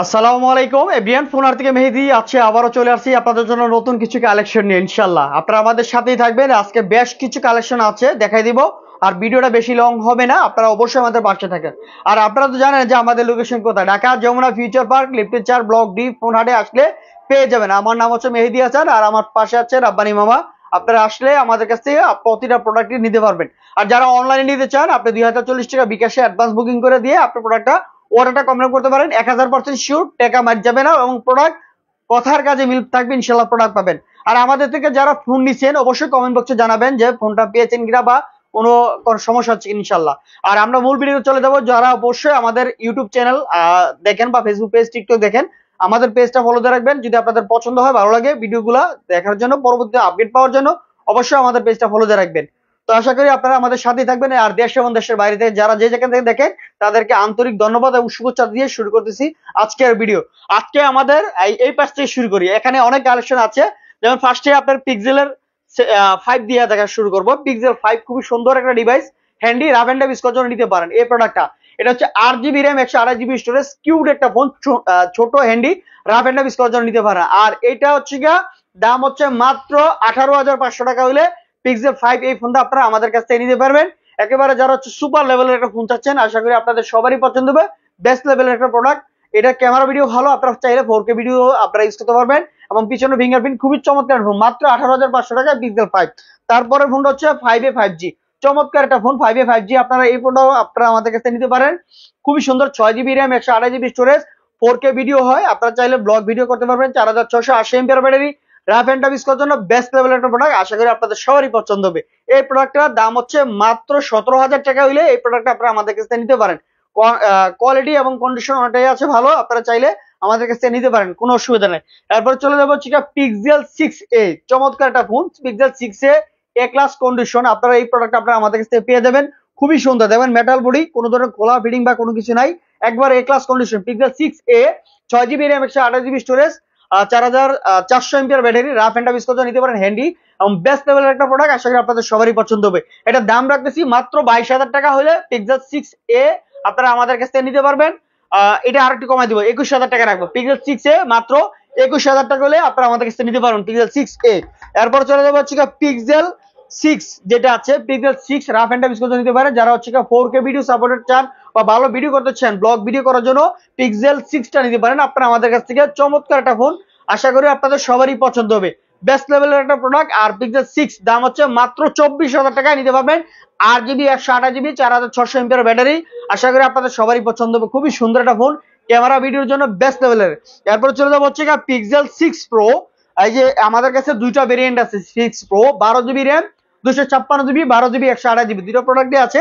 আসসালামু আলাইকুম এভরিওয়ান, ফোনার থেকে মেহেদি আছে। আবারও চলে আসছি আপনাদের জন্য নতুন কিছু কালেকশন নিয়ে। ইনশাআল্লাহ আপনারা আমাদের সাথেই থাকবেন। আজকে বেশ কিছু কালেকশন আছে, দেখাই দিব। আর ভিডিওটা বেশি লং হবে না, আপনারা অবশ্যই আমাদের পাশে থাকেন। আর আপনারা তো জানেন যে আমাদের লোকেশন কোথায়, ঢাকা যমুনা ফিউচার পার্ক লিফটের 4 ব্লক ডি ফোনহাটে আসলে পেয়ে যাবেন। আমার নাম হচ্ছে মেহেদি হাসান আর আমার পাশে আছে রাব্বানি মামা। আপনারা আসলে আমাদের কাছ থেকে প্রতিটা প্রোডাক্টই নিতে পারবেন। আর যারা অনলাইনে নিতে চান, আপনি 2040 টাকা বিকাশে অ্যাডভান্স বুকিং করে দিয়ে আপনার প্রোডাক্টটা অর্ডারটা কনফার্ম করতে পারেন। 1000% শিওর, টাকা মার যাবে না এবং প্রোডাক্ট কথার কাজে মিল থাকবে, ইনশাল্লাহ প্রোডাক্ট পাবেন। আর আমাদের থেকে যারা ফোন নিচ্ছেন অবশ্যই কমেন্ট বক্সে জানাবেন যে ফোনটা পেয়েছেন কিনা বা কোনো সমস্যা হচ্ছে ইনশাল্লাহ। আর আমরা মূল ভিডিও চলে যাবো। যারা অবশ্যই আমাদের ইউটিউব চ্যানেল দেখেন বা ফেসবুক পেজ, টিকটক দেখেন, আমাদের পেজটা ফলো দিয়ে রাখবেন। যদি আপনাদের পছন্দ হয়, ভালো লাগে ভিডিওগুলো দেখার জন্য, পরবর্তী আপডেট পাওয়ার জন্য অবশ্যই আমাদের পেজটা ফলো দিয়ে রাখবেন। তো আশা করি আপনারা আমাদের সাথেই থাকবেন। আর দেশ এবং দেশের বাইরে থেকে যারা যে যেখান থেকে দেখেন, তাদেরকে আন্তরিক ধন্যবাদ এবং শুভেচ্ছা দিয়ে শুরু করতেছি আজকের ভিডিও। আজকে আমাদের এই পাশ থেকে শুরু করি। এখানে অনেক কালেকশন আছে। যেমন ফার্স্টে আপনার পিক্সেলের 5 দিয়ে দেখা শুরু করবো। পিক্সেল 5 খুবই সুন্দর একটা device, handy, rough and tough use জন্য নিতে পারেন এই প্রোডাক্টটা। এটা হচ্ছে 8 GB RAM, 128 GB storage, cute একটা ফোন, ছোট handy, rough and tough use জন্য নিতে পারেন। আর এটা হচ্ছে গিয়া দাম হচ্ছে মাত্র 18,500 টাকা হলে পিক্সেল 5 এই ফোনটা আপনারা আমাদের কাছ থেকে নিতে পারবেন। একেবারে যারা হচ্ছে সুপার লেভেলের একটা ফোন চাচ্ছেন, আশা করি আপনাদের সবারই পছন্দ হবে। বেস্ট লেভেলের একটা প্রোডাক্ট। এটা ক্যামেরা ভিডিও ভালো, আপনারা চাইলে 4K ভিডিও আপনারা ইউজ করতে পারবেন। এবং পিছনে ফিঙ্গারপ্রিন্ট, খুবই চমৎকার ফোন, মাত্র 18,500 টাকায় পিক্সেল 5। তারপরে ফোনটা হচ্ছে 5A 5G, চমৎকার একটা ফোন 5A 5G। আপনারা এই ফোনটাও আপনারা আমাদের কাছে নিতে পারেন। খুবই সুন্দর, 6 GB RAM, 128 GB storage, 4K video হয়। আপনারা চাইলে ব্লগ ভিডিও করতে পারবেন। 4680 MPR battery, rough and tough use করার জন্য বেস্ট লেভেলের একটা প্রোডাক্ট। আশা করি আপনাদের সবারই পছন্দ হবে। এই প্রোডাক্টটার দাম হচ্ছে মাত্র 17,000 টাকা হইলে এই প্রোডাক্টটা আপনারা আমাদের কাছ থেকে নিতে পারেন। কোয়ালিটি এবং কন্ডিশন অনেকটাই আছে ভালো, আপনারা চাইলে আমাদের কাছ থেকে নিতে পারেন, কোনো অসুবিধা নেই। এরপর চলে যাবো হচ্ছে পিক্সেল 6a, চমৎকার একটা ফোন পিক্সেল 6a, এ ক্লাস কন্ডিশন। আপনারা এই প্রোডাক্ট আপনারা আমাদের কাছ থেকে পেয়ে যাবেন। খুবই সুন্দর, দেখবেন মেটাল বডি, কোনো ধরনের খোলা ফিটিং বা কোনো কিছু নাই, একবার A class condition. Pixel 6a, 6 GB RAM, 128 GB storage, 4400 এমপিআর battery, rough and tough use করতে নিতে পারেন, হ্যান্ডি এবং বেস্ট লেভেলের একটা প্রোডাক্ট। আশা করি আপনাদের সবারই পছন্দ হবে। এটা দাম রাখতেছি মাত্র 22,000 টাকা হলে পিক্সেল 6a আপনারা আমাদের কাছ থেকে নিতে পারবেন। এটা আর একটু কমাই দিব, 21,000 টাকা রাখবো। পিক্সেল 6a মাত্র 21,000 টাকা হলে আপনারা আমাদের কাছ থেকে নিতে পারবেন পিক্সেল 6a। এরপর চলে যাবো হচ্ছে পিক্সেল 6, যেটা আছে Pixel 6 rough and tough use করতে নিতে পারেন। যারা হচ্ছে 4K ভিডিও সাপোর্টেড চান বা ভালো ভিডিও করতে চান, ব্লগ ভিডিও করার জন্য পিক্সেল 6টা নিতে পারেন আপনারা আমাদের কাছ থেকে। চমৎকার একটা ফোন, আশা করি আপনাদের সবারই পছন্দ হবে। বেস্ট লেভেলের একটা প্রোডাক্ট। আর পিক্সেল 6 দাম হচ্ছে মাত্র 24,000 টাকায় নিতে পারবেন। 8 জিবি, 128 জিবি, 4600 এমপিআর ব্যাটারি। আশা করি আপনাদের সবারই পছন্দ হবে। খুবই সুন্দর একটা ফোন, ক্যামেরা ভিডিওর জন্য বেস্ট লেভেলের। এরপর চলে যাবো হচ্ছে পিক্সেল 6 প্রো। এই যে আমাদের কাছে দুইটা ভেরিয়েন্ট আছে 6 pro, 12 GB RAM, 256 GB, 12 GB, 128 GB, দুটো প্রোডাক্টই আছে।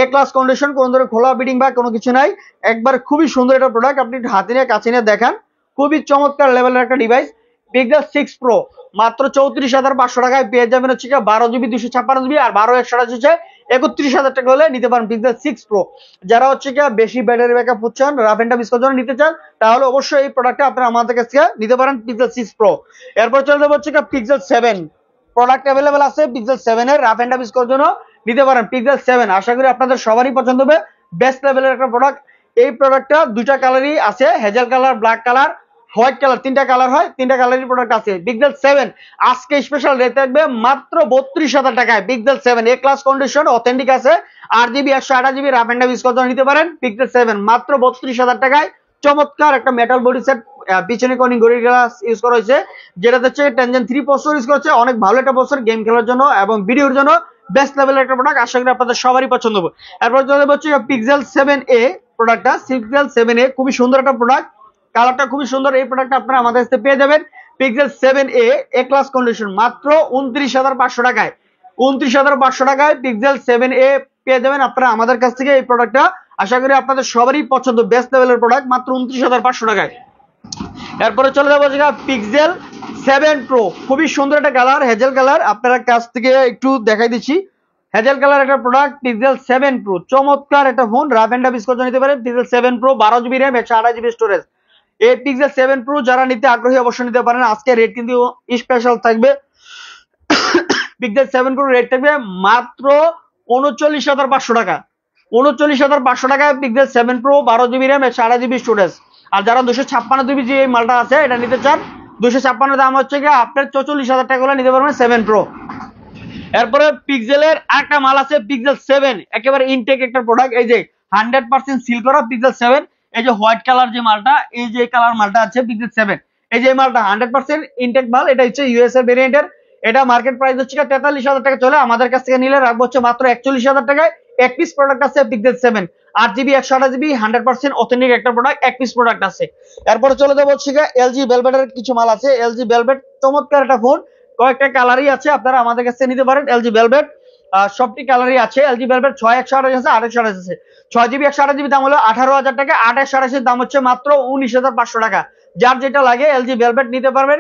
এ ক্লাস কন্ডিশন, কোনো ধরনের খোলা ফিটিং বা কোনো কিছু নাই, একবার খুবই সুন্দর একটা প্রোডাক্ট। আপনি হাতে নিয়ে কাছে নিয়ে দেখান, খুবই চমৎকার লেভেলের একটা ডিভাইস। পিক্সেল 6 প্রো মাত্র 34,500 টাকায় পেয়ে যাবেন হচ্ছে 12 জিবি, 256 জিবি, আর 12 128 হচ্ছে 31,000 টাকা হলে নিতে পারেন পিক্সেল 6 প্রো। যারা হচ্ছে বেশি ব্যাটারি ব্যাকআপ হচ্ছেন, রাফ এন্ড টাফ ইউজ করার জন্য নিতে চান, তাহলে অবশ্যই এই প্রোডাক্টটা আপনারা আমাদের কাছ থেকে নিতে পারেন পিক্সেল 6 প্রো। এরপর চলে যাবো হচ্ছে পিক্সেল 7, প্রোডাক্ট অ্যাভেলেবেল আছে পিক্সেল 7 এর, রাফ এন্ড টাফ ইউজ করার জন্য নিতে পারেন পিক্সেল 7। আশা করি আপনাদের সবারই পছন্দ হবে, বেস্ট লেভেলের একটা প্রোডাক্ট। এই প্রোডাক্টটা দুইটা কালারই আছে, hazel colour, black colour, white colour, তিনটা কালার হয়, তিনটা কালারের প্রোডাক্ট আছে। পিক্সেল 7 আজকে স্পেশাল রেট থাকবে মাত্র 32,000 টাকায়। Pixel 7 A class condition, authentic আছে, 8 GB, 128 GB, rough and tough use করতে নিতে পারেন। পিক্সেল 7 মাত্র 32,000 টাকায়। চমৎকার একটা মেটাল বডি সেট, পিছনে কর্নিং গরিলা গ্লাস ইউজ করা হয়েছে, যেটা হচ্ছে টেনজেন 3 প্রসেসর ইউজ করেছে। অনেক ভালো একটা প্রসেসর, গেম খেলার জন্য এবং ভিডিওর জন্য বেস্ট লেভেলের একটা প্রোডাক্ট। আশা করি আপনাদের সবারই পছন্দ হবে। এরপর চলে হচ্ছে পিক্সেল 7a প্রোডাক্টটা। পিক্সেল 7a খুবই সুন্দর একটা প্রোডাক্ট, কালারটা খুবই সুন্দর। এই প্রোডাক্টটা আপনারা আমাদের কাছে পেয়ে যাবেন পিক্সেল 7a এ ক্লাস কন্ডিশন মাত্র 29,500 টাকায়। 29,500 টাকায় পিক্সেল 7a পেয়ে যাবেন আপনারা আমাদের কাছ থেকে এই প্রোডাক্টটা। আশা করি আপনাদের সবারই পছন্দ, বেস্ট লেভেলের প্রোডাক্ট, মাত্র 29,500 টাকায়। এরপরে চলে যাবো পিক্সেল 7 প্রো, খুবই সুন্দর একটা কালার, হেজেল কালার। আপনারা কাছ থেকে একটু দেখাই দিচ্ছি, হেজেল কালার একটা প্রোডাক্ট পিক্সেল 7 প্রো, চমৎকার একটা phone, rough and tough use করতে নিতে পারেন। Pixel 7 Pro 12 GB RAM, 128 GB storage. এই পিক্সেল 7 প্রো যারা নিতে আগ্রহী অবশ্যই নিতে পারেন। আজকে রেট কিন্তু স্পেশাল থাকবে। পিক্সেল 7 প্রো রেট থাকবে মাত্র 39,500 টাকা। 39,500 টাকায় Pixel 7 Pro, 12 GB RAM, 128 GB storage. আর যারা 256 যে মালটা আছে এটা নিতে চান, 256 দাম হচ্ছে কি আপনার 44,000 টাকা করে নিতে পারবেন 7 প্রো। এরপরে পিক্সেলের আরেকটা মাল আছে পিক্সেল 7, একেবারে ইনটেক একটা প্রোডাক্ট। এই যে 100% সিল করা পিক্সেল 7, এই যে হোয়াইট কালার যে মালটা, এই যে কালার মালটা আছে পিক্সেল 7, এই যে মালটা 100% ইনটেক মাল। এটা হচ্ছে ইউএস এর ভেরিয়েন্টের। এটা মার্কেট প্রাইস হচ্ছে 43,000 টাকা চলে, আমাদের কাছ থেকে নিলে রাখবো হচ্ছে মাত্র 41,000 টাকায়। এক পিস প্রোডাক্ট আছে পিক্সেল 7, 8GB 128GB 100% অথেন্টিক একটা প্রোডাক্ট, এক পিস প্রোডাক্ট আছে। এরপরে চলে যাবো হচ্ছে এলজি ভেলভেটের কিছু মাল আছে। এলজি ভেলভেট চমৎকার একটা ফোন, কয়েকটা কালারই আছে, আপনারা আমাদের কাছে নিতে পারেন। এলজি ভেলভেট সবটি কালারই আছে। এলজি ভেলভেট 6/128 আছে, 8/128 আছে। 6GB 128GB দাম হলো 18,000 টাকা, 8/128 দাম হচ্ছে মাত্র 19,500 টাকা। যার যেটা লাগে এলজি ভেলভেট নিতে পারবেন,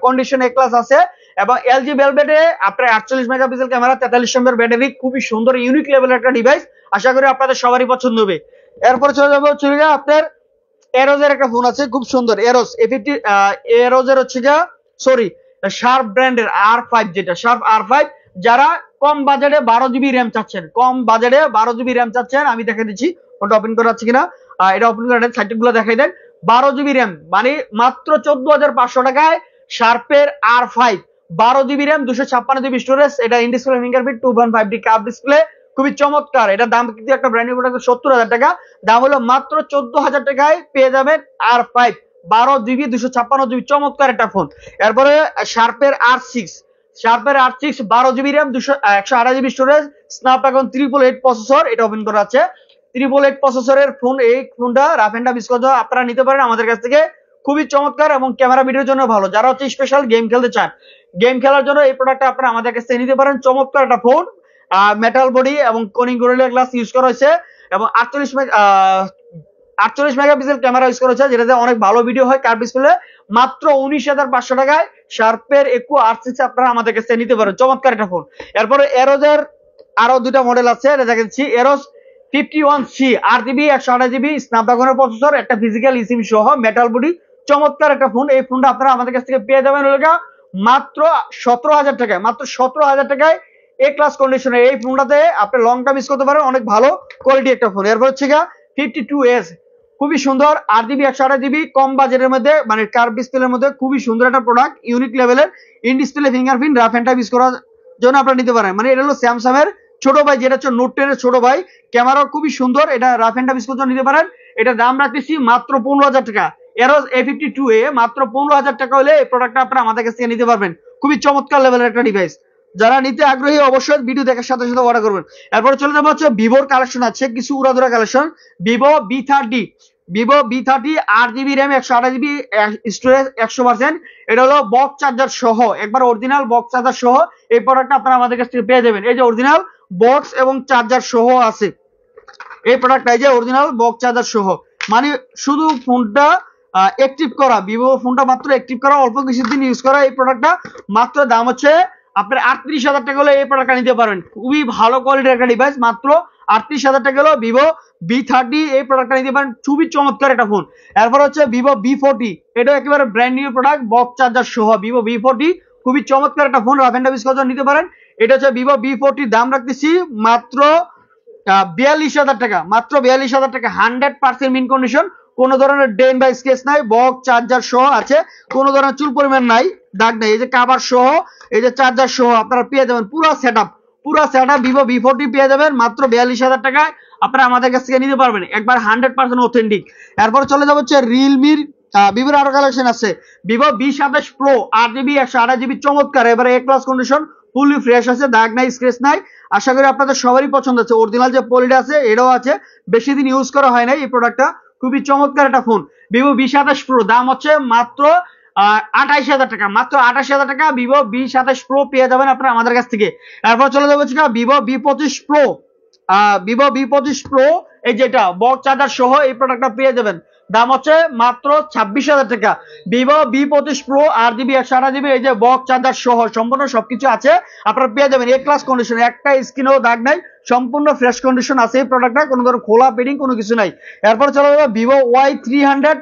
কন্ডিশন এ ক্লাস আছে। এবং এলজি ভেলভেটে আপনার 48 মেগাপিক্সেল ক্যামেরা, 43 এমএর ব্যাটারি, খুবই সুন্দর ইউনিক লেভেলের একটা ডিভাইস, আশা করি আপনাদের সবারই পছন্দ হবে। এরপর চলে যাবো আপনার এরোজের একটা ফোন আছে খুব সুন্দর, এরোজ A50, এরোজের হচ্ছে সরি শার্প ব্র্যান্ডের R5, যেটা শার্প R5। যারা কম বাজেটে 12GB র্যাম চাচ্ছেন, কম বাজেটে 12GB র্যাম চাচ্ছেন, আমি দেখে দিচ্ছি ফোনটা ওপেন করা আছে কিনা। এটা ওপেন করে দেন, সাইড গুলো দেখাই দেন। 12GB র্যাম মানে মাত্র 14,500 টাকায় শার্পের R5, 12GB RAM, 256GB storage. এটা in display fingerprint, 2.5D curve display, খুবই চমৎকার। এটা দাম কিন্তু একটা ব্র্যান্ড নিউ প্রোডাক্ট 70,000 টাকা, দাম হলো মাত্র 14,000 টাকায় পেয়ে যাবেন R5, 12GB 256GB, চমৎকার একটা ফোন। এরপরে শার্পের R6, শার্পের R6 12GB RAM, 128GB storage, Snapdragon 888 processor. এটা ওপেন করা আছে 888 প্রসেসরের ফোন। এই ফোনটা রাফ এন্ড টাফ ইউজ করতে আপনারা নিতে পারেন আমাদের কাছ থেকে, খুবই চমৎকার এবং ক্যামেরা ভিডিওর জন্য ভালো। যারা হচ্ছে স্পেশাল গেম খেলতে চান, গেম খেলার জন্য এই প্রোডাক্টটা আপনারা আমাদের কাছ থেকে নিতে পারেন। চমৎকার একটা ফোন, মেটাল বডি এবং কোনিং গরিলা গ্লাস ইউজ করা হয়েছে এবং 48 মেগাপিক্সেল ক্যামেরা ইউজ করা হয়েছে, যেটাতে অনেক ভালো ভিডিও হয় কার্ভ ডিসপ্লে। মাত্র 19,500 টাকায় শার্পের Echo R6 আপনারা আমাদের কাছে নিতে পারেন, চমৎকার একটা ফোন। এরপরে এরোজের আরো দুটা মডেল আছে, এটা দেখেছি এরোজ 51C, 8GB 128GB স্ন্যাপড্রাগনের প্রসেসর, একটা ফিজিক্যাল ইসিম সহ, মেটাল বডি, চমৎকার একটা ফোন। এই ফোনটা আপনারা আমাদের কাছ থেকে পেয়ে যাবেন মাত্র 17,000 টাকায়, মাত্র 17,000 টাকায় এ ক্লাস কন্ডিশনে। এই ফোনটাতে আপনি লং টাইম ইউজ করতে পারেন, অনেক ভালো কোয়ালিটি একটা ফোন। এরপর হচ্ছে 52S, খুবই সুন্দর, 8GB 128GB, কম বাজেটের মধ্যে, মানে কার্ভ ডিসপ্লের মধ্যে, খুবই সুন্দর একটা প্রোডাক্ট, ইউনিক লেভেলের, in display fingerprint, rough and tough use করার জন্য আপনারা নিতে পারেন। মানে এটা হলো স্যামসাং এর ছোট ভাই, যেটা হচ্ছে নোট 10 এর ছোট ভাই, ক্যামেরা খুবই সুন্দর, এটা রাফ এন্ড টাফ ইউজ করার জন্য নিতে পারেন। এটা দাম রাখতেছি মাত্র 15,000 টাকা। এরোজ A52A মাত্র 15,000 টাকা হলে এই প্রোডাক্টটা আপনারা আমাদের কাছ থেকে নিতে পারবেন, খুবই চমৎকার লেভেলের একটা ডিভাইস। যারা নিতে আগ্রহী অবশ্যই ভিডিও দেখার সাথে সাথে অর্ডার করবেন। এরপরে চলে যাবো হচ্ছে ভিভোর কালেকশন আছে কিছু উড়াধুরা collection. Vivo B30 8GB RAM, 128GB storage, 100%। এটা হলো বক্স চার্জার সহ, একবার অরিজিনাল বক্স চার্জার সহ এই প্রোডাক্টটা আপনারা আমাদের কাছ থেকে পেয়ে যাবেন। এই যে অরিজিনাল বক্স এবং চার্জার সহ আছে এই প্রোডাক্টটা, এই যে অরিজিনাল বক্স চার্জার সহ, মানে শুধু ফোনটা অ্যাক্টিভ করা, ভিভো ফোনটা মাত্র অ্যাক্টিভ করা, অল্প কিছুদিন ইউজ করা এই প্রোডাক্টটা। মাত্র দাম হচ্ছে আপনার 38,000 টাকা হলে এই প্রোডাক্টটা নিতে পারবেন, খুবই ভালো কোয়ালিটির একটা ডিভাইস। মাত্র 38,000 টাকা হলো ভিভো B30 এই প্রোডাক্টটা নিতে পারেন, খুবই চমৎকার একটা ফোন। এরপর হচ্ছে ভিভো B40, এটা একেবারে brand new product, box charger সহ ভিভো B40, খুবই চমৎকার একটা phone, rough and tough use করার জন্য নিতে পারেন। এটা হচ্ছে ভিভো B40, দাম রাখতেছি মাত্র 42,000 টাকা, মাত্র 42,000 টাকা, 100% মিন কন্ডিশন, কোন ধরনের ডেন বা স্কেচ নাই, বক্স চার্জার সহ আছে, কোন ধরনের চুল পরিমাণ নাই, দাগ নাই, এই যে কভার সহ, এই যে চার্জার সহ আপনারা পেয়ে যাবেন পুরো সেটআপ ভিভো B40 পেয়ে যাবেন মাত্র 42,000 টাকায়, আপনারা আমাদের কাছ থেকে নিতে পারবেন, একবার 100% অথেন্টিক। এরপর চলে যাব হচ্ছে রিয়েলমির ভিভোর আরো কালেকশন আছে। Vivo B27 pro 8GB 128GB, চমৎকার, এবারে এ ক্লাস কন্ডিশন, ফুলি ফ্রেশ আছে, দাগ নাই, স্ক্র্যাচ নাই, আশা করি আপনাদের সবারই পছন্দ আছে। অরিজিনাল যে পলিটা আছে এটাও আছে, বেশি দিন ইউজ করা হয় না এই প্রোডাক্টটা, খুবই চমৎকার একটা ফোন। ভিভো B27 প্রো দাম হচ্ছে মাত্র 28,000 টাকা, মাত্র 28,000 টাকা ভিভো B27 প্রো পেয়ে যাবেন আপনারা আমাদের কাছ থেকে। এরপর চলে যাবো Vivo B25 pro, Vivo B25 pro, এই যেটা বক্স চার্জার সহ এই প্রোডাক্টটা পেয়ে যাবেন, দাম হচ্ছে মাত্র 26,000 টাকা। Vivo B25 pro 8GB 128GB, এই যে বক্স চার্জার সহ সম্পূর্ণ সবকিছু আছে, আপনারা পেয়ে যাবেন এ ক্লাস কন্ডিশন, একটা স্ক্রিনেও দাগ নাই, সম্পূর্ণ ফ্রেশ কন্ডিশন আছে এই প্রোডাক্টটা, কোনো ধরনের খোলা পেডিং কোনো কিছু নাই। এরপর চলে যাবো ভিভো Y300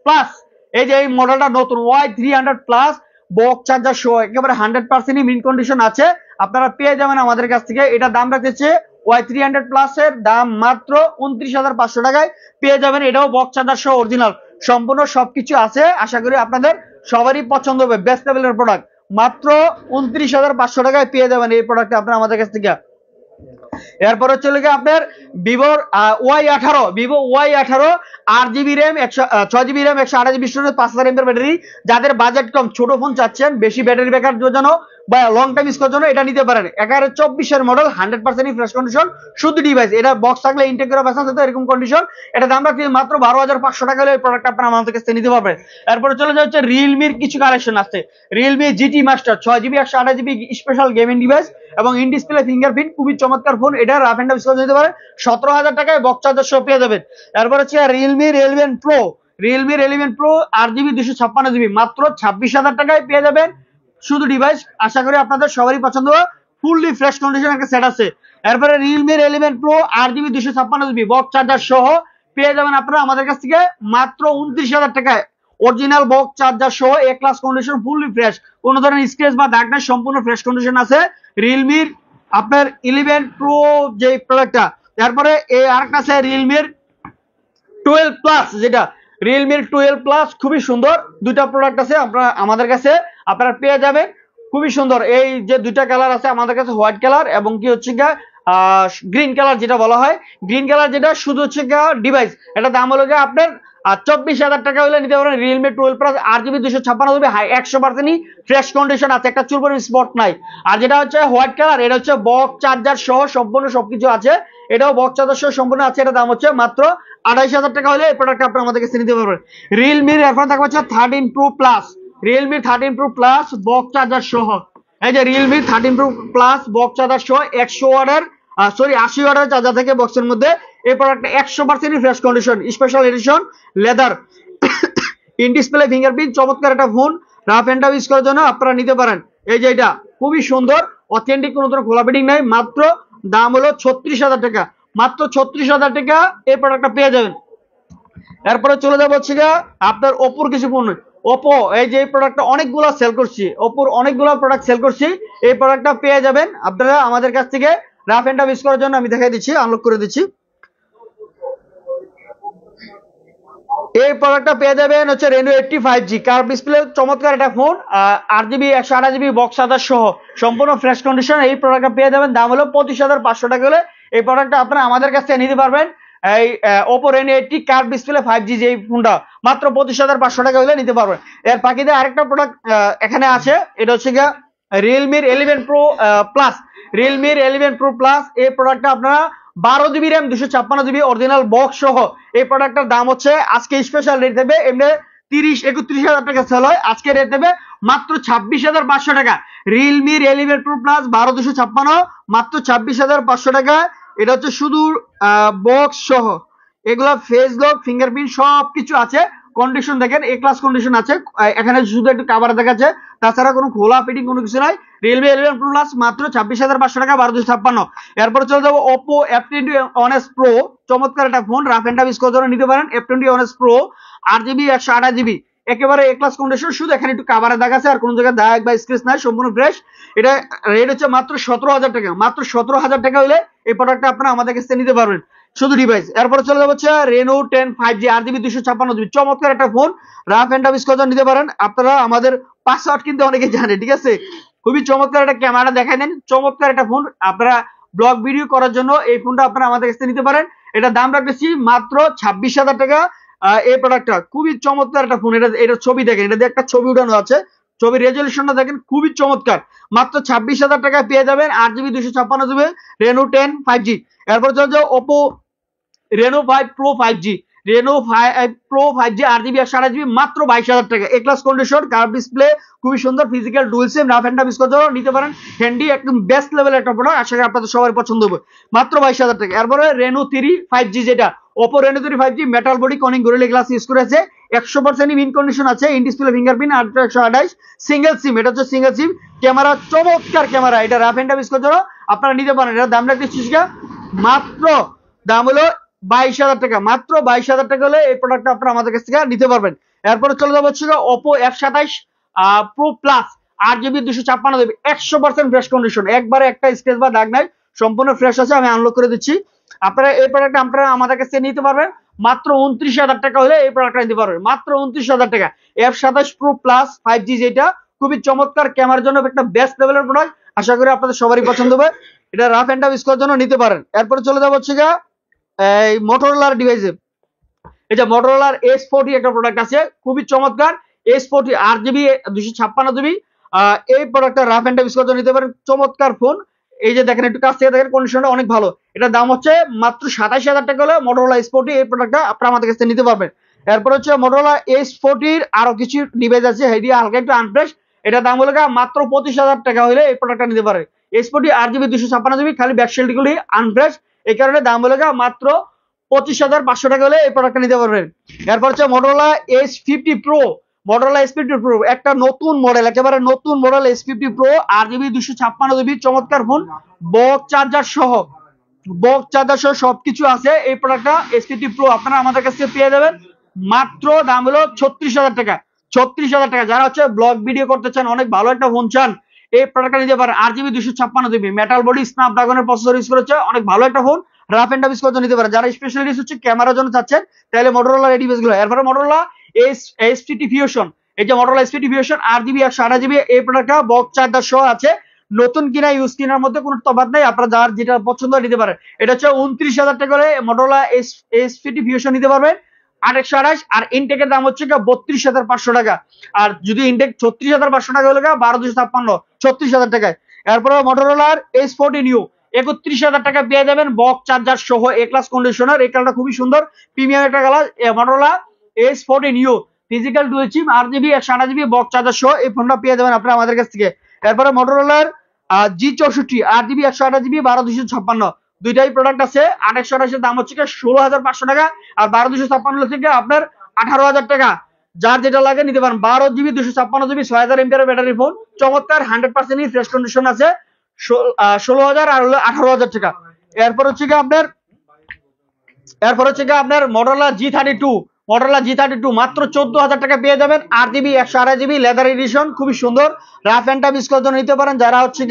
প্লাস, এই যে এই মডেলটা নতুন Y300 প্লাস, বক্স চার্জার সহ একেবারে 100% মিন কন্ডিশন আছে, আপনারা পেয়ে যাবেন আমাদের কাছ থেকে। এটা দাম রাখতেছে Y300 প্লাস এর দাম মাত্র 29,500 টাকায় পেয়ে যাবেন, এটাও বক্স চার্জার সহ অরিজিনাল, সম্পূর্ণ সবকিছু আছে। আশা করি আপনাদের সবারই পছন্দ হবে। বেস্ট লেভেলের প্রোডাক্ট মাত্র 29,500 টাকায় পেয়ে যাবেন এই প্রোডাক্টটা আপনারা আমাদের কাছ থেকে। এরপরে চলে গিয়ে আপনার ভিভোর Y18, Vivo Y18 8GB RAM 6GB RAM 128GB storage 5000 mAh battery. যাদের বাজেট কম, ছোট ফোন চাচ্ছেন, বেশি ব্যাটারি ব্যাকআপ জন্য বা লং টাইম ইউজ করার জন্য এটা নিতে পারেন। 1124 মডেল, 100% ফ্রেশ কন্ডিশন, শুধু ডিভাইস। এটা বক্স থাকলে ইনটেক করে পাচ্ছেন, এরকম কন্ডিশন। এটা দাম রাখছি মাত্র 12,500 টাকা হলে এই প্রোডাক্ট আপনারা আমাদের কাছে নিতে পারবেন। এরপরে চলে যাচ্ছে রিয়েলমির কিছু কালেকশন আছে। Realme GT master 6GB 128GB special gaming device এবং ইন ডিসপ্লে ফিঙ্গারপ্রিন্ট, খুবই চমৎকার ফোন। এটা রাফ এন্ড টাফ ইউজ করতে পারেন। 17,000 টাকায় বক্স চার্জার সহ পেয়ে যাবেন। এরপর হচ্ছে রিয়েলমি 11 প্রো 8GB 256GB মাত্র 26,000 টাকায় পেয়ে যাবেন, শুধু ডিভাইস। আশা করি আপনাদের সবারই পছন্দ হবে। ফুললি ফ্রেশ কন্ডিশন একটা সেট আছে। এরপরে Realme 11 pro 8GB 256GB box charger সহ পেয়ে যাবেন আপনারা আমাদের কাছ থেকে মাত্র 29,000 টাকায়। অরিজিনাল বক্স চার্জার সহ এ ক্লাস কন্ডিশন, ফুললি ফ্রেশ, কোনো ধরনের স্ক্র্যাচ বা দাগ নাই, সম্পূর্ণ ফ্রেশ কন্ডিশন আছে রিয়েলমির আপনার 11 প্রো যে প্রোডাক্টটা। তারপরে এই আরেকটা আছে রিয়েলমির 12 প্লাস, যেটা রিয়েলমির 12 প্লাস, খুবই সুন্দর। দুইটা প্রোডাক্ট আছে আপনারা আমাদের কাছে আপনারা পেয়ে যাবেন, খুবই সুন্দর। এই যে দুইটা কালার আছে আমাদের কাছে, হোয়াইট কালার এবং কি হচ্ছে গ্রিন কালার, যেটা বলা হয় গ্রিন কালার, যেটা শুধু হচ্ছে ডিভাইস। এটা দাম হলো আপনার 24,000 টাকা হলে নিতে পারেন Realme 12 plus 8GB 256GB, 100% fresh condition আছে, একটা চুল পরিমাণ স্পট নাই। আর যেটা হচ্ছে হোয়াইট কালার, এটা হচ্ছে বক্স চার্জার সহ সম্পূর্ণ সবকিছু আছে। এটাও বক্স চার্জার সহ সম্পূর্ণ আছে। এটা দাম হচ্ছে মাত্র 28,000 টাকা হলে এই প্রোডাক্ট আপনারা আমাদের কাছে নিতে পারবেন। রিয়েলমির এখন থাকবে হচ্ছে 13 pro plus, Realme 13 pro plus box charger সহ। এই যে Realme 13 pro plus box charger সহ 100 ওয়াটের 80 ওয়াটের চার্জার থেকে বক্সের মধ্যে। এই প্রোডাক্টটা 100% fresh condition, special edition leather, in display fingerprint, চমৎকার একটা phone. Rough and tough use করার জন্য আপনারা নিতে পারেন। এই যে এটা খুবই সুন্দর, অথেন্টিক, কোনো ধরনের খোলা ফিটিং নাই। মাত্র দাম হলো 36,000 টাকা, মাত্র 36,000 টাকা এই প্রোডাক্টটা পেয়ে যাবেন। এরপরে চলে যাবো হচ্ছে আপনার ওপোর কিছু পণ্য। ওপো, এই যে প্রোডাক্টটা অনেকগুলো সেল করছি, ওপোর অনেকগুলো প্রোডাক্ট সেল করছি। এই প্রোডাক্টটা পেয়ে যাবেন আপনারা আমাদের কাছ থেকে রাফ এন্ড টাফ ইউজ করার জন্য। আমি দেখাই দিচ্ছি, আনলক করে দিচ্ছি। এই প্রোডাক্টটা পেয়ে যাবেন হচ্ছে Reno 80 5G কার্ভ ডিসপ্লে, চমৎকার একটা phone, 8GB 128GB box charger সহ সম্পূর্ণ ফ্রেশ কন্ডিশন। এই প্রোডাক্টটা পেয়ে যাবেন, দাম হলো 25,500 টাকা হলে এই প্রোডাক্টটা আপনারা আমাদের কাছ থেকে নিতে পারবেন। এই Oppo Reno 80 curve display 5G যে ফোনটা মাত্র 25,500 টাকা হলে নিতে পারবেন। এর বাকিতে আরেকটা প্রোডাক্ট এখানে আছে, এটা হচ্ছে রিয়েলমির 11 প্রো প্লাস, রিয়েলমির 11 প্রো প্লাস। এই প্রোডাক্টটা আপনারা 12GB RAM 256GB original box সহ। এই প্রোডাক্টটার দাম হচ্ছে আজকে স্পেশাল রেট দেবে, এমনি 30-31,000 টাকা সেল হয়, আজকে রেট দেবে মাত্র 26,500 টাকা। রিয়েলমির 11 প্রো প্লাস 12,256 মাত্র 26,500 টাকা। এটা হচ্ছে শুধু বক্স সহ, এগুলা ফেস লক, ফিঙ্গারপ্রিন্ট সবকিছু আছে। কন্ডিশন দেখেন এ ক্লাস কন্ডিশন আছে। এখানে শুধু একটু কাভার দেখাচ্ছে, তাছাড়া কোনো খোলা ফিটিং কোনো কিছু নাই। রিয়েলমি 11 প্রো প্লাস মাত্র 26,500 টাকা, 12,256। এরপর চলে যাবো Oppo F21s Pro, চমৎকার একটা phone, rough and tough use করার জন্য নিতে পারেন। F21s Pro 8GB 128GB একেবারে এ ক্লাস কন্ডিশন, শুধু এখানে একটু কাভারে দেখাচ্ছে, আর কোনো জায়গায় দাগ বা স্ক্র্যাচ নাই, সম্পূর্ণ ফ্রেশ। এটা রেট হচ্ছে মাত্র 17,000 টাকা, মাত্র 17,000 টাকা হলে এই প্রোডাক্টটা আপনারা আমাদের কাছে নিতে পারবেন, শুধু ডিভাইস। এরপরে চলে যাবো হচ্ছে Reno 10 5G 8GB 256GB, চমৎকার একটা phone, rough and tough use করার জন্য নিতে পারেন। আপনারা আমাদের পাসওয়ার্ড কিন্তু অনেকে জানে, ঠিক আছে। খুবই চমৎকার একটা ক্যামেরা দেখাই দেন, চমৎকার একটা ফোন। আপনারা ব্লগ ভিডিও করার জন্য এই ফোনটা আপনারা আমাদের কাছে নিতে পারেন। এটা দাম রাখতেছি মাত্র 26,000 টাকা। এই প্রোডাক্টটা খুবই চমৎকার একটা ফোন। এটা ছবি দেখেন, এটা দিয়ে একটা ছবি উঠানো আছে, ছবির রেজলিউশনটা দেখেন, খুবই চমৎকার। মাত্র 26,000 টাকায় পেয়ে যাবেন 8GB 256GB Reno 10 5G। এরপর চলে যাও Oppo Reno 5 Pro 5G, Reno 5 Pro 5G 8GB 128GB মাত্র 22,000 টাকা। A class condition, curve display, খুবই সুন্দর, physical dual sim, rough and tough use করতে নিতে পারেন। হ্যান্ডি, একদম বেস্ট লেভেলের একটা প্রোডাক্ট, আশা করি আপনাদের সবার পছন্দ হবে, মাত্র 22,000 টাকা। এরপরে Reno 3 5G, যেটা Oppo Reno 3 5G metal body Corning gorilla glass use করেছে, 100% ইন কন্ডিশন আছে, ইন ডিসপ্লে ফিঙ্গারপ্রিন্ট, 128 সিঙ্গেল সিম। এটা হচ্ছে সিঙ্গেল সিম ক্যামেরা, চমৎকার ক্যামেরা। এটা রাফ এন্ড টাফ ইউজ করতে আপনারা নিতে পারেন। এটার দাম রাখতেছি মাত্র, দাম হলো 22,000 টাকা, মাত্র 22,000 টাকা হলে এই প্রোডাক্টটা আপনারা আমাদের কাছ থেকে নিতে পারবেন। এরপরে চলে যাবো হচ্ছে Oppo F27 Pro Plus 8GB 256GB 100% fresh condition, একবারে একটা স্ক্র্যাচ বা দাগ নাই, সম্পূর্ণ ফ্রেশ আছে। আমি আনলক করে দিচ্ছি। আপনারা এই প্রোডাক্টটা আপনারা আমাদের কাছে নিতে পারবেন মাত্র 29,000 টাকা হলে এই প্রোডাক্টটা নিতে পারবেন, মাত্র 29,000 টাকা। F27 Pro Plus 5G, যেটা খুবই চমৎকার ক্যামেরার জন্য একটা বেস্ট লেভেলের প্রোডাক্ট, আশা করি আপনাদের সবারই পছন্দ হবে। এটা রাফ এন্ড টাফ ইউজ করার জন্য নিতে পারেন। এরপরে চলে যাবো হচ্ছে এই মোটরোলার ডিভাইসে। এই যে মোটরোলার S40 একটা প্রোডাক্ট আছে, খুবই চমৎকার। S40 8GB 256GB, এই প্রোডাক্টটা রাফ এন্ড টাফ ইউজ করার জন্য নিতে পারেন, চমৎকার ফোন। এই যে দেখেন, একটু কাছ থেকে দেখেন, কন্ডিশনটা অনেক ভালো। এটার দাম হচ্ছে মাত্র 27,000 টাকা হলে মোটরোলা S40 এই প্রোডাক্টটা আপনারা আমাদের কাছে নিতে পারবেন। এরপর হচ্ছে মোটরোলা S40 আরো কিছু ডিভাইস আছে, হেডি হালকা একটু আনফ্রেশ, এটার দাম হলো মাত্র 25,000 টাকা হলে এই প্রোডাক্টটা নিতে পারে। S40 8GB 256GB, খালি ব্যাকশেলটি গুলি আনফ্রেশ, এই কারণে দাম হলো মাত্র 25,500 টাকা হলে এই প্রোডাক্টটা নিতে পারবেন। এরপর হচ্ছে Motorola S50 Pro, Motorola S50 Pro একটা নতুন মডেল, একেবারে নতুন model S50 Pro 8GB 256GB, চমৎকার ফোন, বক্স চার্জার সহ, বক্স চার্জার সহ সবকিছু আছে। এই প্রোডাক্টটা S50 Pro আপনারা আমাদের কাছে পেয়ে যাবেন, মাত্র দাম হলো 36,000 টাকা। 36,000 টাকা। যারা হচ্ছে ব্লগ ভিডিও করতে চান, অনেক ভালো একটা ফোন চান, এই প্রোডাক্টটা নিতে পারেন। 8GB 256GB, মেটাল বডি, স্ন্যাপড্রাগনের প্রসেসর ইউজ করেছে, অনেক ভালো একটা phone, rough and tough use করতে নিতে পারেন। যারা স্পেশালিস্ট হচ্ছে ক্যামেরার জন্য চাচ্ছেন, তাহলে মোটরোলা এই ডিভাইসগুলো। এরপরে মোটরোলা S50 Fusion, এই যে Motorola S50 Fusion 8GB 128GB, এই প্রোডাক্টটা বক্স চার্জার সহ আছে। নতুন কিনা ইউজ কিনার মধ্যে কোনো তফাৎ নাই, আপনারা যার যেটা পছন্দ নিতে পারেন। এটা হচ্ছে 29,000 টাকা করে মোটরোলা S50 Fusion নিতে পারবেন 828, আর ইনটেকের দাম হচ্ছে 32,500 টাকা। আর যদি ইনটেক 36,500 টাকা হলে 12,256, 36,000 টাকায়। এরপরে মোটরোলার S40 নিউ 31,000 টাকা পেয়ে যাবেন, বক্স চার্জার সহ, এ ক্লাস কন্ডিশনার, এই কালারটা খুবই সুন্দর, প্রিমিয়াম একটা colour. Motorola S40 new physical dual chip 8GB 128GB, box charger সহ এই ফোনটা পেয়ে যাবেন আপনারা আমাদের কাছ থেকে। এরপরে মোটরোলার G64 8GB 128GB 12,256, দুইটাই প্রোডাক্ট আছে। 828 এর দাম হচ্ছে 16,500 টাকা, আর 12,256 থেকে আপনার 18,000 টাকা। যার যেটা লাগে নিতে পারেন। 12GB 256GB 6000 MPR battery phone, চমৎকার, 100% ফ্রেশ কন্ডিশন আছে, 16,000 আর হলো 18,000 টাকা। এরপর হচ্ছে আপনার মোটরোলা G32, মোটরোলা G32 মাত্র 14,000 টাকা পেয়ে যাবেন, 8GB 128GB লেদার এডিশন, খুবই সুন্দর, রাফ এন্ড টাফ ইউজ করার জন্য নিতে পারেন। যারা হচ্ছে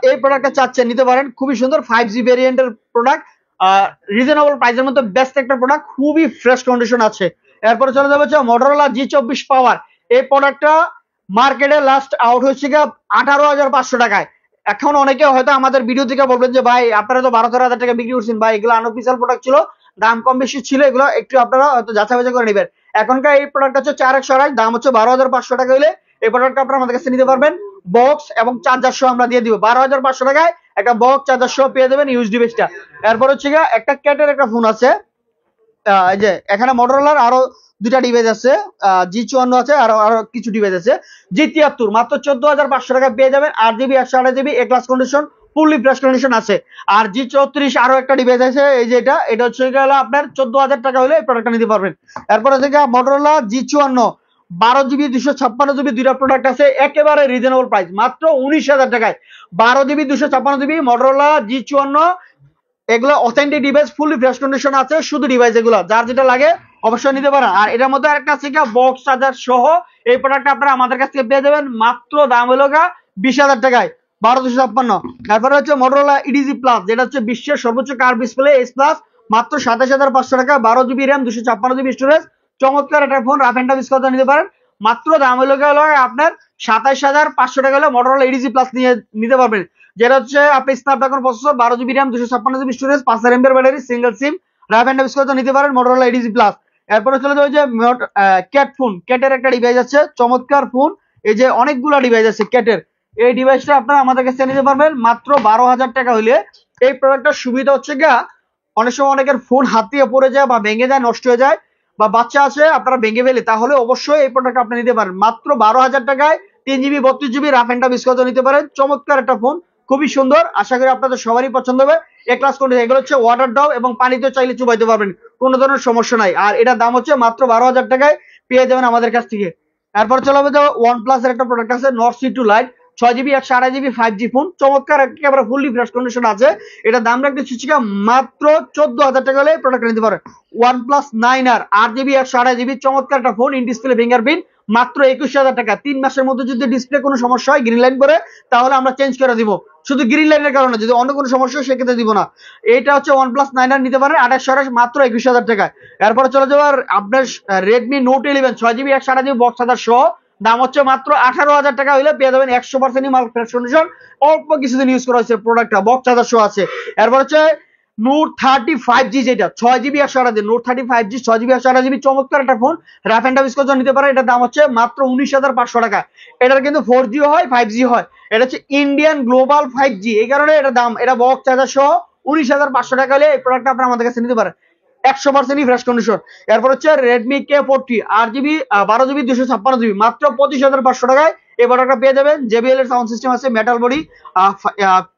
এই প্রোডাক্টটা চাচ্ছেন নিতে পারেন, খুবই সুন্দর 5G ভেরিয়েন্টের প্রোডাক্ট, রিজনেবল প্রাইসের মধ্যে বেস্ট একটা প্রোডাক্ট, খুবই ফ্রেশ কন্ডিশন আছে। এরপরে চলে যাবে মোটরোলা G24 পাওয়ার, এই প্রোডাক্টটা মার্কেটে লাস্ট আউট হচ্ছে 18,500 টাকায়। এখন অনেকে হয়তো আমাদের ভিডিও থেকে বলবেন যে ভাই আপনারা তো 12-13,000 টাকা বিক্রি করছেন, ভাই এগুলো আনঅফিসিয়াল প্রোডাক্ট ছিল, দাম কম বেশি ছিল, এগুলো একটু আপনারা হয়তো যাচাই বাছাই করে নেবেন। এখনকার এই প্রোডাক্ট হচ্ছে 4/128, দাম হচ্ছে 12,500 টাকা হলে এই প্রোডাক্টটা আপনারা আমাদের কাছে নিতে পারবেন, বক্স এবং চার্জার সহ আমরা দিয়ে দিব। 12,500 টাকায় একটা বক্স চার্জার সহ পেয়ে যাবেন ইউএসডি বেসটা। এরপর হচ্ছে একটা ক্যাটের একটা ফোন আছে, এই যে এখানে মোটরোলার আরো দুটা ডিভাইস আছে, G54 আছে, আরো কিছু ডিভাইস আছে। G73 মাত্র 14,500 টাকা পেয়ে যাবেন, 8GB 128GB, A class condition, fully fresh condition আছে। আর G34 আরো একটা ডিভাইস আছে, এই যে এটা হচ্ছে আপনার 14,000 টাকা হলে এই প্রোডাক্টটা নিতে পারবেন। এরপর হচ্ছে মোটরোলা G54 12GB 256GB, দুইটা প্রোডাক্ট আছে, একেবারে রিজনেবল প্রাইস, মাত্র 19,000 টাকায়। 12GB 256GB মোটরোলা G54, এগুলো authentic device, fully fresh condition আছে, শুধু ডিভাইস এগুলো, যার যেটা লাগে অবশ্যই নিতে পারেন। আর এটার মধ্যে আরেকটা আছে বক্স চার্জার সহ, এই প্রোডাক্টটা আপনারা আমাদের কাছ থেকে পেয়ে যাবেন, মাত্র দাম হলো 20,000 টাকায়, 12,256। তারপরে হচ্ছে মোটরোলা EDG প্লাস, যেটা হচ্ছে বিশ্বের সর্বোচ্চ কার্ভ ডিসপ্লে S প্লাস, মাত্র 27,500 টাকা, 12GB র্যাম 256GB স্টোরেজ, চমৎকার একটা phone, rough and tough use করতে নিতে পারেন। মাত্র দাম হলো আপনার 27,500 টাকা হলে মোটরোলা EDG প্লাস নিতে পারবেন, যেটা হচ্ছে আপনি Snapdragon processor, 12GB RAM 256GB storage, 5000 MPR battery, single sim, rough and tough use করতে নিতে পারেন মোটরোলা EDG প্লাস। এরপরে চলে যাবে যে ক্যাট ফোন, ক্যাটের একটা ডিভাইস আছে, চমৎকার ফোন, এই যে অনেকগুলো ডিভাইস আছে ক্যাটের, এই ডিভাইসটা আপনারা আমাদের কাছে নিতে পারবেন মাত্র 12,000 টাকা হলে। এই প্রোডাক্টটার সুবিধা হচ্ছে অনেক সময় অনেকের ফোন হাত দিয়ে পড়ে যায় বা ভেঙে যায়, নষ্ট হয়ে যায়, বা বাচ্চা আছে আপনারা ভেঙে ফেলে, তাহলে অবশ্যই এই প্রোডাক্ট আপনি নিতে পারেন মাত্র 12,000 টাকায়, 3GB 32GB rough and tough use করতে নিতে পারেন, চমৎকার একটা ফোন, খুবই সুন্দর, আশা করি আপনাদের সবারই পছন্দ হবে। এ ক্লাস কন্ডিশন, এগুলো হচ্ছে ওয়াটার ড্রপ এবং পানিতে চাইলে চুবাইতে পারবেন, কোনো ধরনের সমস্যা নাই। আর এটার দাম হচ্ছে মাত্র 12,000 টাকায় পেয়ে যাবেন আমাদের কাছ থেকে। এরপর চলে হবে যে OnePlus এর একটা প্রোডাক্ট আছে, Nord C2 Lite, 6GB 128GB 5G phone, চমৎকার, একেবারে ফুললি ফ্রেশ কন্ডিশন আছে। এটা দাম রাখতে হচ্ছে মাত্র 14,000 টাকা হলে প্রোডাক্ট নিতে পারেন। OnePlus 9R 8GB 128GB, চমৎকার একটা ফোন, ইন ডিসপ্লে ফিঙ্গারপ্রিন্ট, মাত্র 21,000 টাকা। 3 মাসের মধ্যে যদি ডিসপ্লে কোনো সমস্যা হয়, গ্রিন লাইন করে, তাহলে আমরা চেঞ্জ করে দিব। শুধু গ্রিন লাইনের কারণে, যদি অন্য কোনো সমস্যা হয় সেক্ষেত্রে দিব না। এটা হচ্ছে OnePlus 9R নিতে পারেন 2800 মাত্র 21,000 টাকায়। এরপরে চলে যাওয়ার আপনার Redmi Note 11 6GB 128GB box charger সহ, দাম হচ্ছে মাত্র 18,000 টাকা হইলে পেয়ে যাবেন 100% মাল ফ্রেশ কন্ডিশন। অল্প কিছুদিন ইউজ করা হয়েছে প্রোডাক্টটা, বক্স চার্জার সহ আছে। এরপর হচ্ছে Note 30 5G, যেটা 6GB 128GB, Note 30 5G 6GB 128GB, চমৎকার একটা phone, rough and tough use করার জন্য নিতে পারেন। এটার দাম হচ্ছে মাত্র 19,500 টাকা। এটার কিন্তু 4G হয় 5G হয়, এটা হচ্ছে ইন্ডিয়ান গ্লোবাল 5G, এই কারণে এটার দাম, এটা বক্স চার্জার সহ 19,500 টাকা হলে এই প্রোডাক্টটা আপনারা আমাদের কাছে নিতে পারেন 100% ফ্রেশ কন্ডিশন। এরপর হচ্ছে Redmi K40 8GB 12GB 256GB, মাত্র 25,500 টাকায় এই প্রোডাক্টটা পেয়ে যাবেন। JBL এর সাউন্ড সিস্টেম আছে, মেটাল বডি,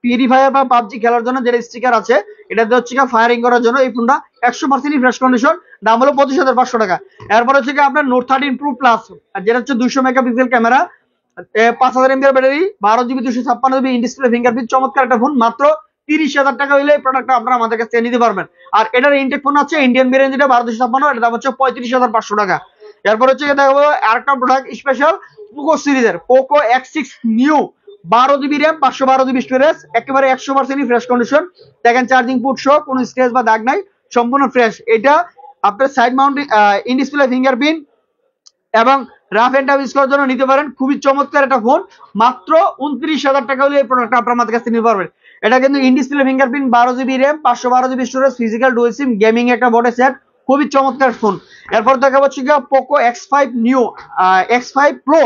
পিউরিফায়ার বা পাবজি খেলার জন্য যেটা স্টিকার আছে, এটাতে হচ্ছে ফায়ারিং করার জন্য এই ফোনটা 100% ফ্রেশ কন্ডিশন, দাম হলো 25,500 টাকা। এরপর হচ্ছে আপনার Note 13 Pro Plus, যেটা হচ্ছে 200 megapixel camera, 5000 mAh battery, 12GB 256GB in display fingerprint, চমৎকার একটা ফোন, মাত্র 30,000 টাকা হইলে এই প্রোডাক্টটা আপনারা আমাদের কাছে নিতে পারবেন। আর এটার ইনটেক ফোন আছে ইন্ডিয়ান ভেরিয়েন্ট, যেটা 1256, এটার দাম হচ্ছে 35,500 টাকা। এরপর হচ্ছে দেখাবো আরেকটা প্রোডাক্ট স্পেশাল পোকো সিরিজের Poco X6 new, 12GB RAM, 512GB storage, একেবারে 100% ফ্রেশ কন্ডিশন। দেখেন চার্জিং পোর্ট সহ, কোনো স্ক্র্যাচ বা দাগ নাই, সম্পূর্ণ ফ্রেশ। এটা আপনার side Mount in display fingerprint এবং রাফ এন্ড টাফ ইউজ করার জন্য নিতে পারেন। খুবই চমৎকার একটা ফোন, মাত্র 29,000 টাকা হলে এই প্রোডাক্টটা আপনার আমাদের কাছে নিতে পারবেন। এটা কিন্তু in display fingerprint, 12GB RAM, 512GB storage, physical dual SIM, gaming একটা বডি সেট, খুবই চমৎকার ফোন। এরপর দেখা পাচ্ছি Poco X5 new, X5 Pro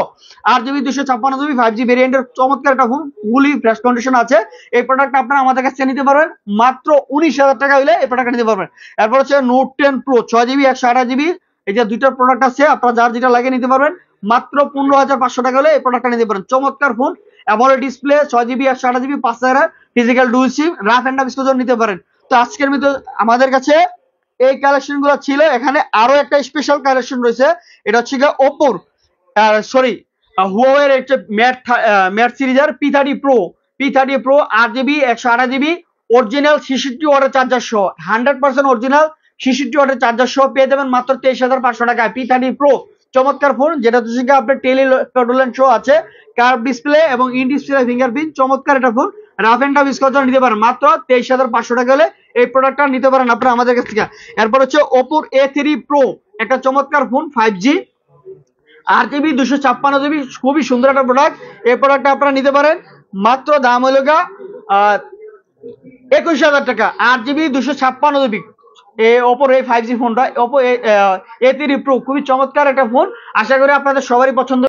8GB 256GB 5G ভেরিয়েন্টের চমৎকার একটা ফোন, ফুলি ফ্রেশ কন্ডিশন আছে। এই প্রোডাক্টটা আপনারা আমাদের কাছে নিতে পারবেন মাত্র 19,000 টাকা হলে এই প্রোডাক্টটা নিতে পারবেন। এরপর হচ্ছে Note 10 Pro 6GB 128GB, এই যে দুইটা প্রোডাক্ট আছে, আপনারা যার যেটা লাগে নিতে পারবেন মাত্র 15,500 টাকা হলে এই প্রোডাক্টটা নিতে পারেন। চমৎকার phone, AMOLED display, 6GB 128GB, 5000 physical dual sim, rough and tough use নিতে পারেন। তো আজকের মধ্যে আমাদের কাছে এই কালেকশন গুলো ছিল। এখানে আরো একটা স্পেশাল কালেকশন রয়েছে, এটা হচ্ছে ওপোর হুয়াওয়ের একটা ম্যাট সিরিজের P30 Pro 8GB 128GB original 66 ওয়াটের চার্জার সহ, 100% অরিজিনাল 66 ওয়াটের চার্জার সহ পেয়ে যাবেন মাত্র 23,500 টাকায়। P30 Pro চমৎকার ফোন, যেটা হচ্ছে আপনার টেলি পেডোলেন্ট শো আছে, কার্ভ ডিসপ্লে এবং ইন ডিসপ্লে ফিঙ্গারপ্রিন্ট, চমৎকার একটা phone, rough and tough use করার জন্য নিতে পারেন মাত্র 23,500 টাকা হলে এই প্রোডাক্টটা নিতে পারেন আপনারা আমাদের কাছ থেকে। এরপর হচ্ছে Oppo A3 Pro, একটা চমৎকার ফোন, 5G 8GB 256GB, খুবই সুন্দর একটা প্রোডাক্ট। এই প্রোডাক্টটা আপনারা নিতে পারেন মাত্র, দাম হলো 21,000 টাকা, 8GB 256GB। Oppo এই 5G ফোনটা Oppo A3 Pro খুবই চমৎকার একটা ফোন, আশা করি আপনাদের সবারই পছন্দ।